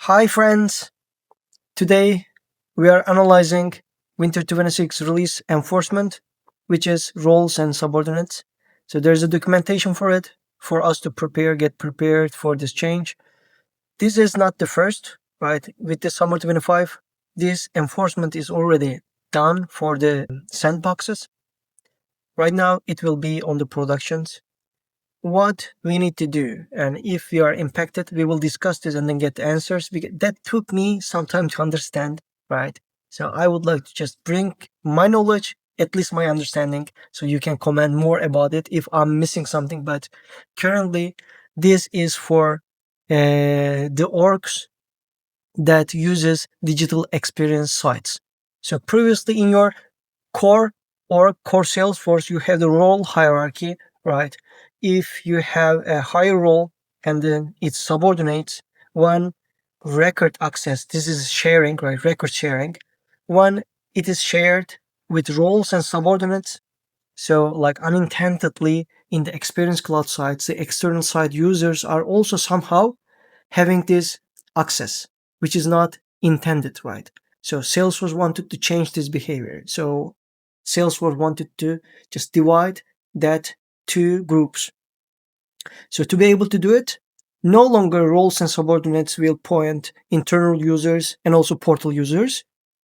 Hi friends, today we are analyzing Winter 26 release enforcement, which is roles and subordinates. So there's a documentation for it for us to get prepared for this change. This is not the first, right? With the summer 25, this enforcement is already done for the sandboxes. Right now it will be on the productions. What we need to do, and if we are impacted, we will discuss this and then get answers, because that took me some time to understand, right? So I would like to just bring my knowledge, at least my understanding, so you can comment more about it if I'm missing something. But currently this is for the orgs that uses digital experience sites. So previously in your core or core Salesforce, you have the role hierarchy, right? If you have a higher role and then it subordinates one record access, this is sharing, right? Record sharing. One, it is shared with roles and subordinates. So, like unintendedly in the Experience Cloud sites, the external site users are also somehow having this access, which is not intended, right? So Salesforce wanted to change this behavior. So Salesforce wanted to just divide that two groups. So to be able to do it, no longer roles and subordinates will point internal users and also portal users.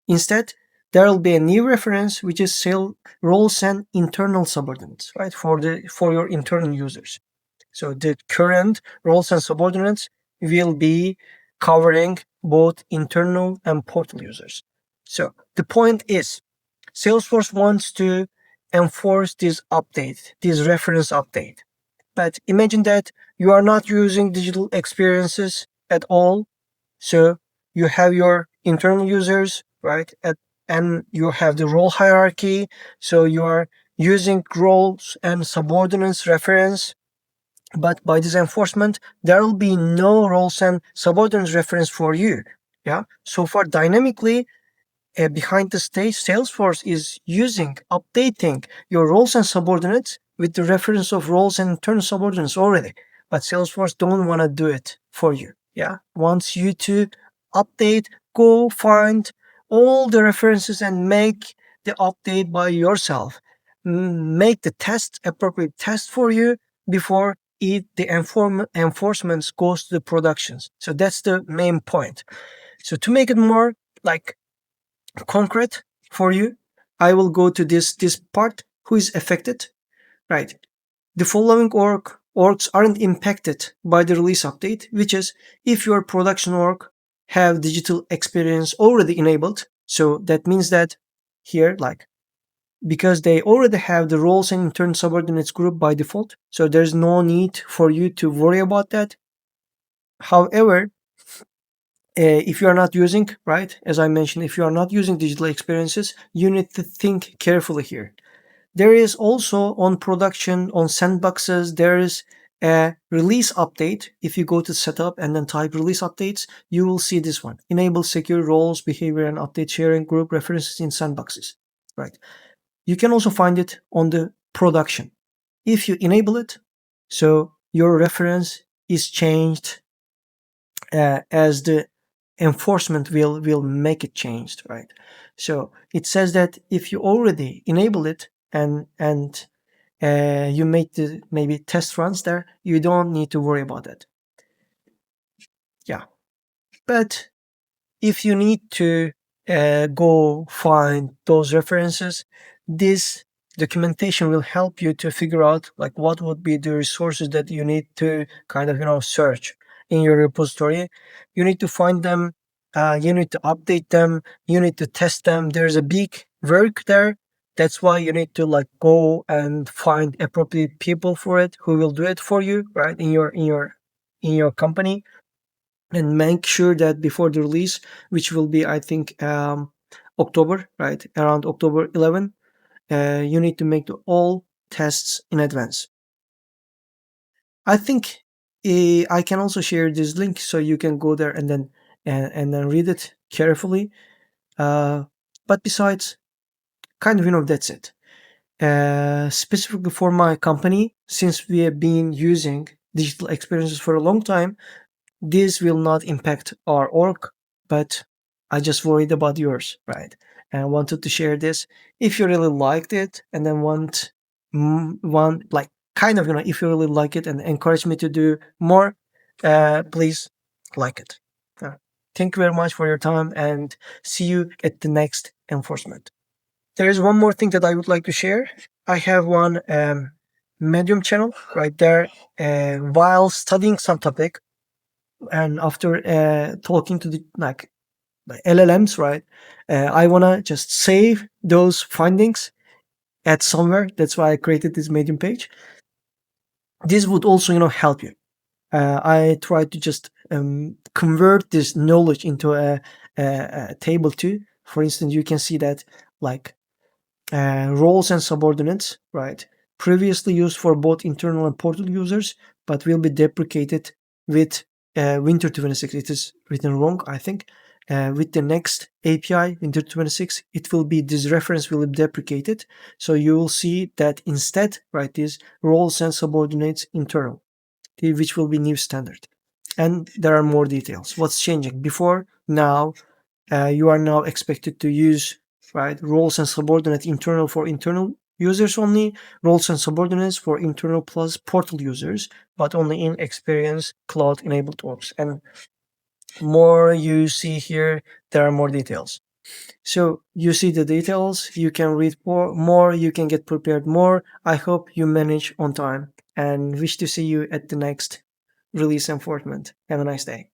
Instead, there will be a new reference which is roles and internal subordinates, right? For your internal users. So the current roles and subordinates will be covering both internal and portal users. So the point is, Salesforce wants to enforce this update, this reference update. But imagine that you are not using digital experiences at all. So you have your internal users, right? And you have the role hierarchy. So you are using roles and subordinates reference, but by this enforcement, there will be no roles and subordinates reference for you. Yeah. So far, dynamically, behind the stage, Salesforce is updating your roles and subordinates with the reference of roles and internal subordinates already. But Salesforce don't want to do it for you. Yeah. Wants you to update, go find all the references and make the update by yourself. Make the appropriate test for you before enforcement goes to the productions. So that's the main point. So to make it more like concrete for you, I will go to this part. Who is affected, right? The following orgs aren't impacted by the release update, which is if your production org have digital experience already enabled. So that means that here, like, because they already have the roles and intern subordinates group by default, so there's no need for you to worry about that. However, if you are not using, right, as I mentioned, if you are not using digital experiences, you need to think carefully here. There is also on production, on sandboxes, there is a release update. If you go to setup and then type release updates, you will see this one. Enable secure roles, behavior, and update sharing group references in sandboxes, right? You can also find it on the production. If you enable it, so your reference is changed as the enforcement will make it changed, right? So it says that if you already enable it and you make the maybe test runs there, you don't need to worry about that. Yeah, but if you need to go find those references, this documentation will help you to figure out like what would be the resources that you need to kind of search in your repository. You need to find them, you need to update them, you need to test them. There's a big work there. That's why you need to like go and find appropriate people for it who will do it for you, right? In your company, and make sure that before the release, which will be I think October, right, around October 11, you need to make all tests in advance. I think I can also share this link so you can go there and then read it carefully. But besides, kind of that's it. Specifically for my company, since we have been using digital experiences for a long time, this will not impact our org, but I just worried about yours, right? And I wanted to share this. If you really liked it and then want like kind of, if you really like it and encourage me to do more, please like it. Uh, Thank you very much for your time and see you at the next enforcement. There is one more thing that I would like to share. I have one Medium channel right there. While studying some topic and after talking to the LLMs, right? I wanna just save those findings at somewhere. That's why I created this Medium page. This would also, help you. I try to just convert this knowledge into a table too. For instance, you can see that like roles and subordinates, right? Previously used for both internal and portal users, but will be deprecated with Winter 26. It is written wrong, I think. With the next API, Winter 26, it will be this reference will be deprecated. So you will see that instead, right, is roles and subordinates internal, which will be new standard. And there are more details. What's changing before now? You are now expected to use right roles and subordinate internal for internal users only, roles and subordinates for internal plus portal users, but only in experience cloud enabled orgs. And more you see here, there are more details. So you see the details, you can read more, you can get prepared more. I hope you manage on time and wish to see you at the next release enforcement. Have a nice day.